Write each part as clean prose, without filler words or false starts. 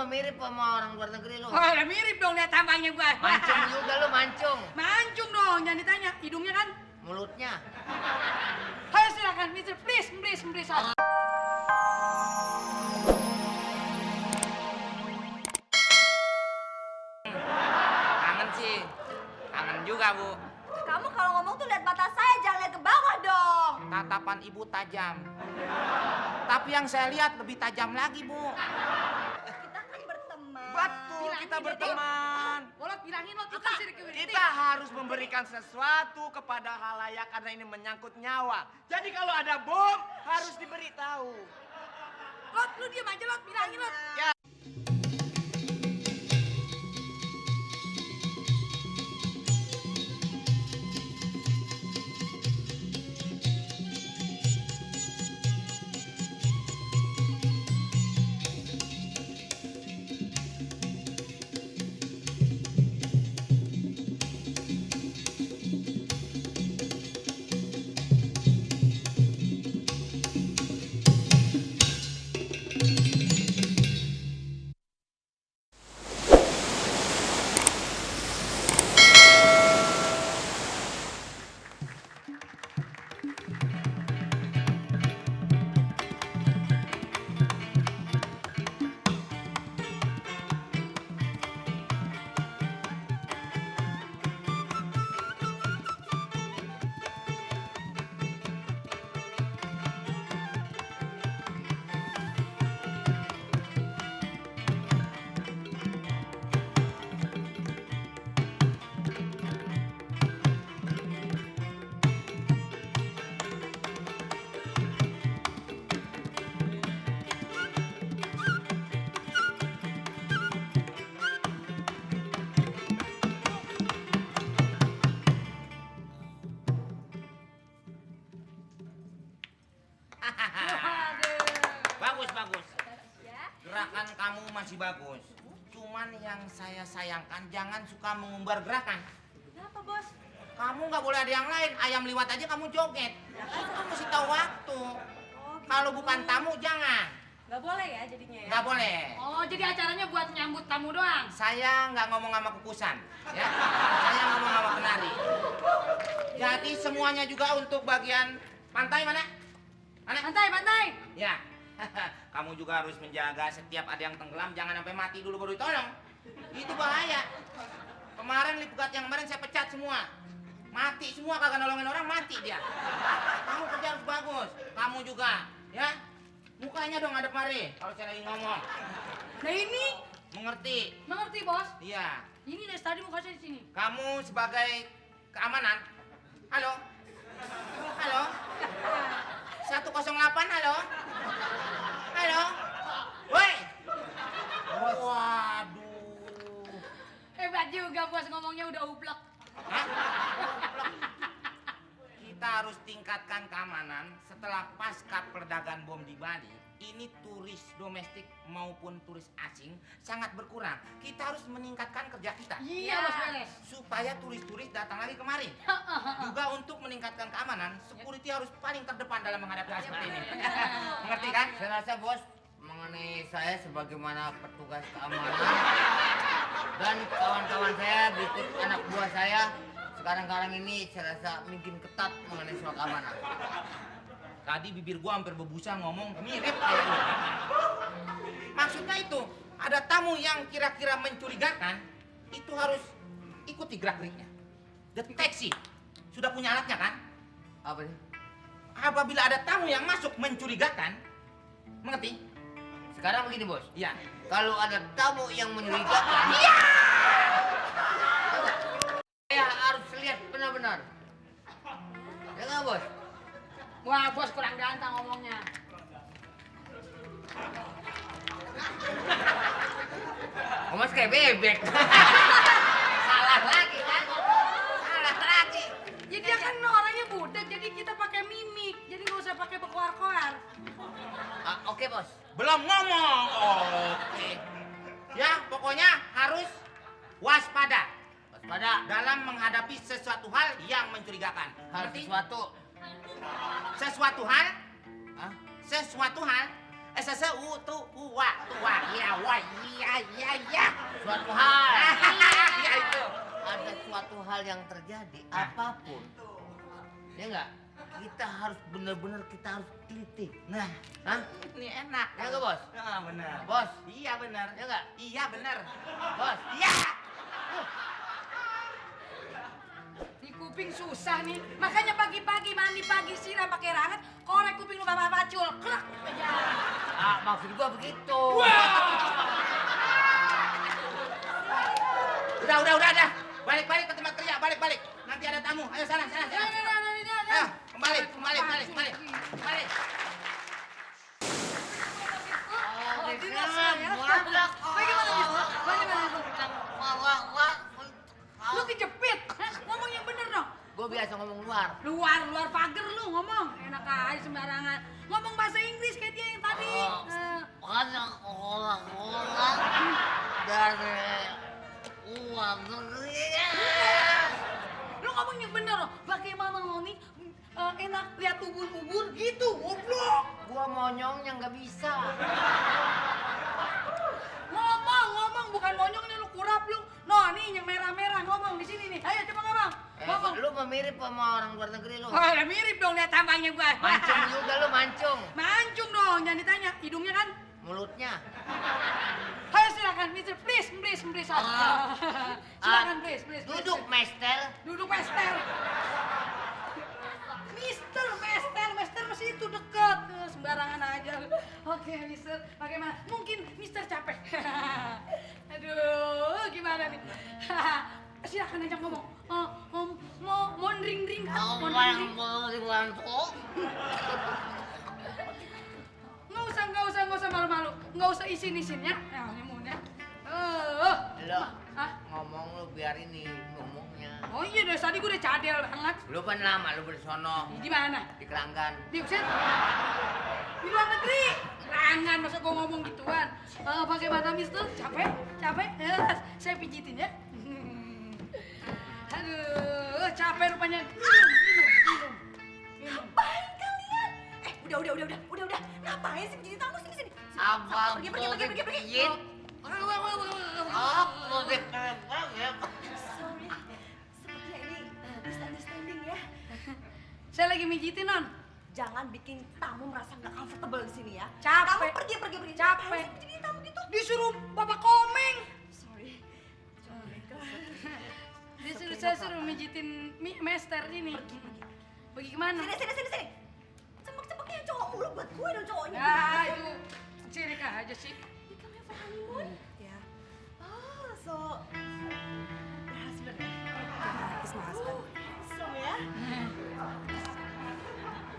mirip sama orang luar negeri lu. Oh, udah mirip dong lihat tampangnya gua. Mancung juga lu, mancung. Mancung dong, jangan ditanya. Hidungnya kan? Mulutnya. Ayo silakan, Mister. Please. Kangen sih. Kangen juga, Bu. Kamu kalau ngomong tuh lihat mata saya, jangan lihat ke bawah dong. Tatapan Ibu tajam. Tapi yang saya lihat lebih tajam lagi, Bu. Kita kan berteman. Betul, Bilangin kita dia, berteman. Bolot bilangin lo kita security. Kita harus memberikan sesuatu kepada halayak karena ini menyangkut nyawa. Jadi kalau ada bom, harus diberitahu. Lot, lu diam aja Lot, bilangin Lot. Ya. Bagus. Gerakan kamu masih bagus. Cuman yang saya sayangkan jangan suka mengumbar gerakan. Kenapa, Bos? Kamu nggak boleh ada yang lain. Ayam liwat aja kamu joget. Kamu mesti tahu waktu. Oh, gitu. Kalau bukan tamu jangan. Nggak boleh ya jadinya ya? Nggak boleh. Oh, jadi acaranya buat nyambut tamu doang. Saya nggak ngomong sama kukusan, ya. Saya ngomong sama penari. Jadi semuanya juga untuk bagian pantai mana? Mana? Pantai. Ya. Kamu juga harus menjaga setiap ada yang tenggelam jangan sampai mati dulu baru ditolong. Itu bahaya. Kemarin lipukat yang kemarin saya pecat semua. Mati semua kagak nolongin orang mati dia. Kamu kerja harus bagus. Kamu juga, ya. Mukanya dong ada mari kalau saya lagi ngomong. Nah ini Mengerti? Bos. Iya. Ini dari tadi mukanya di sini. Kamu sebagai keamanan. Halo? 108, halo? Woi! Waduh. Hebat juga Bos, ngomongnya udah ublek. Hah? Kita harus tingkatkan keamanan setelah pasca peledakan bom di Bali. Ini turis domestik maupun turis asing sangat berkurang. Kita harus meningkatkan kerja kita. Iya Bos beres. Supaya turis-turis datang lagi kemari. Juga untuk meningkatkan keamanan, security harus paling terdepan dalam menghadapi hal seperti ini. Mengerti kan? Saya rasa bos, mengenai saya sebagaimana petugas keamanan dan kawan-kawan saya berikut anak buah saya sekarang ini saya rasa makin ketat mengenai soal keamanan. Tadi bibir gua hampir berbusa ngomong mirip kayak lu. Maksudnya itu, ada tamu yang kira-kira mencurigakan, itu harus ikuti gerak-geriknya. Deteksi. Sudah punya alatnya kan? Apa sih? Apabila ada tamu yang masuk mencurigakan, mengerti? Sekarang begini bos, Iya. kalau ada tamu yang mencurigakan, saya harus lihat benar-benar. Ya nggak bos? Wah Bos kurang ganteng ngomongnya. Mas kayak bebek. Salah lagi kan? Salah lagi. Ya dia kan orangnya budak, jadi kita pakai mimik. Jadi nggak usah pakai berkoar-koar. Oke bos. Belum ngomong. Oke. Ya, pokoknya harus waspada. Waspada. Dalam menghadapi sesuatu hal yang mencurigakan. Hal Ngerti? sesuatu. Sesuatu hal, Hah? sesuatu hal Tua. Iya, wah, iya. Suatu hal. Ya itu. Ada suatu hal yang terjadi apapun. Ya enggak? Kita harus benar-benar kita harus teliti. Nah, Hah? ini enak. Ya enggak, Bos? Ah, benar. Bos, Iya benar. ya enggak? Iya benar. Bos. Iya. Di kuping susah nih. Makanya pagi-pagi mandi pagi siram pakai air hangat, korek kuping lu bapak pacul. Krak. Ya. Ah, maksud gua begitu. Udah. Balik ke tempat kerja, balik. Nanti ada tamu. Ayo sana. Ayo, kembali. Oh, dinasnya ya. Bagaimana itu? Lu kejepit. Hah? Ngomong yang bener dong. Gua biasa ngomong luar. Luar pagar lu ngomong. Enak aja sembarangan. Ngomong bahasa Inggris kayak dia yang tadi. Banyak orang-orang dari luar negeri. Lu ngomong yang bener loh. Bagaimana lo nih enak lihat ubur-ubur gitu, goblok. Gua monyongnya nggak bisa. Ngomong bukan monyongnya lu kurap lu. No, nih yang merah-merah ngomong di sini nih. Ayo coba ngomong. Ngomong. Lu mirip sama orang luar negeri lu. Oh, udah mirip dong lihat tampangnya gua. Mancung juga lu, mancung. Mancung dong, jangan ditanya. Hidungnya kan? Mulutnya. Ayo silakan, Mister. Please. Silakan, please. Duduk, Master. Duduk, Mister. Mister masih itu dekat. Sembarangan aja. Oke, Mister. Bagaimana? Mungkin Mister capek. Aduh, gimana nih? Silakan aja ngomong. Mau ring kan? Mau dibantu? Nggak usah malu-malu. Nggak usah isin ya. Nah, nyemunya. Lo Hah? ngomong lu biar ini ngomongnya. Oh iya, dari tadi gue udah cadel banget. Lu kan lama lu di sono. Di mana? Di Keranggan. Di Uset? Di luar negeri? Rangan, masa gue ngomong gituan. Bagaimana, Mister? Capek? Saya pijitin ya. Aduh, capek rupanya. Minum. Ngapain kalian? Udah. Ngapain sih jadi tamu sini? Abang Pergi. pijit. Aku dipepet. Sorry. Sepertinya ini misunderstanding ya. Saya lagi mijitin, Non. Jangan bikin tamu merasa nggak comfortable di sini ya. Capek. Kamu pergi. Capek. Ngapain sih jadi tamu gitu? Disuruh Bapak Komeng. Sorry. Saya suruh mijitin Master ini. Pergi kemana? Sini. Cemek-cemeknya cowok mulu buat gue dong cowoknya. Ya, itu cirik aja sih. Ini kamu yang for honeymoon? Ya. Oh, so your husband. Is my husband. So ya.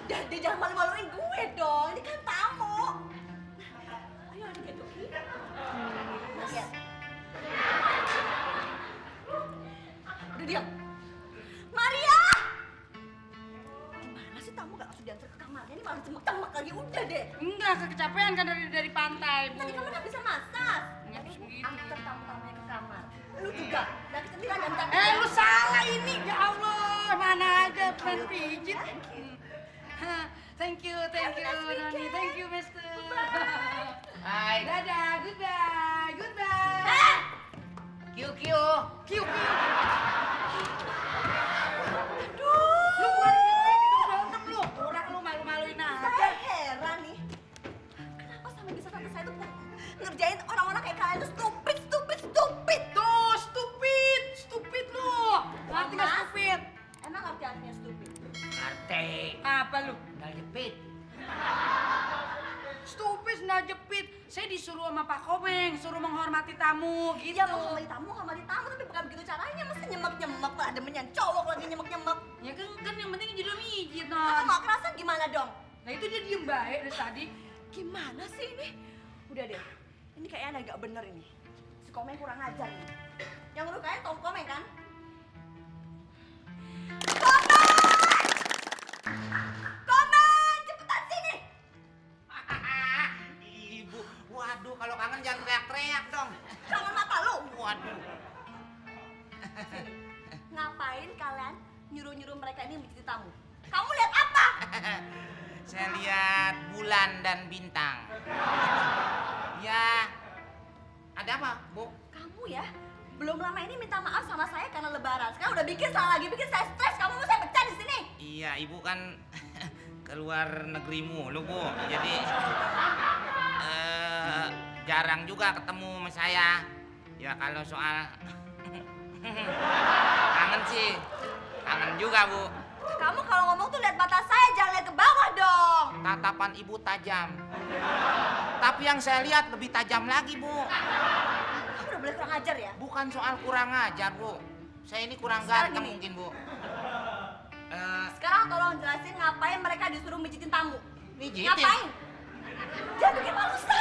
Udah, dia jangan malu-maluin gue dong. Ini kan tamu. Ayo adik Doki. Lihat. Udah diam. Maria! Gimana sih tamu gak langsung diantar ke kamarnya? Ini malah cemek-cemek lagi. Udah deh. Enggak, kecapean kan dari pantai, Bu. Tadi kamu udah bisa masak. Nggak bisa begitu. Antar tamu-tamunya ke kamar. Lu juga. Lagi sendirian dan Lu salah ini. Ya Allah, mana aja main pijit. Thank you, Noni. Thank you, Mister. Hai. Dadah, goodbye. QQ. Kiu. Lu keluarin ini dong, berantem lu. Orang lu malu-maluin Saya aja. heran nih. Kenapa sama bisa tante saya tuh ngerjain orang-orang kayak kalian tuh stupid. Tuh, stupid lu. Ngerti nggak Mas? stupid? Emang artinya stupid? Arte. Apa lu? Nggak jepit. Stupid nggak jepit. Saya disuruh sama Pak Komeng, suruh menghormati tamu gitu. Ya mau hormati tamu tapi bukan begitu caranya. Masa nyemek-nyemek lah ada menyan cowok lagi nyemek-nyemek. Ya kan yang penting jadi mijit, Kalau Non. mau kerasan gimana dong? Nah itu dia diem baik dari tadi. Gimana sih ini? Udah deh. Ini kayaknya agak bener ini. Si Komeng kurang ajar nih. Yang ngerukain Tom Komeng kan? Komeng! Cepetan sini! Ibu, waduh kalau kangen jangan teriak-teriak dong. Kangen mata lu! Waduh. Ngapain kalian nyuruh-nyuruh mereka ini menjadi tamu? Kamu lihat apa? Saya lihat bulan dan bintang. Ya, ada apa, Bu? Kamu ya, belum lama ini minta maaf sama saya karena lebaran. Sekarang udah bikin salah lagi, bikin saya stres. Kamu mau saya pecat di sini. Iya, Ibu kan keluar negeri mulu, Bu. Jadi jarang juga ketemu sama saya. Ya kalau soal kangen sih, kangen juga, Bu. Kamu kalau ngomong tuh lihat mata saya, jangan lihat ke bawah dong. Tatapan Ibu tajam. Tapi yang saya lihat lebih tajam lagi, Bu. Kamu udah boleh kurang ajar ya? Bukan soal kurang ajar, Bu. Saya ini kurang Sekarang ganteng gini. mungkin, Bu. Sekarang tolong jelasin ngapain mereka disuruh mijitin tamu. Mijitin? Ngapain? Jangan bikin malu saya.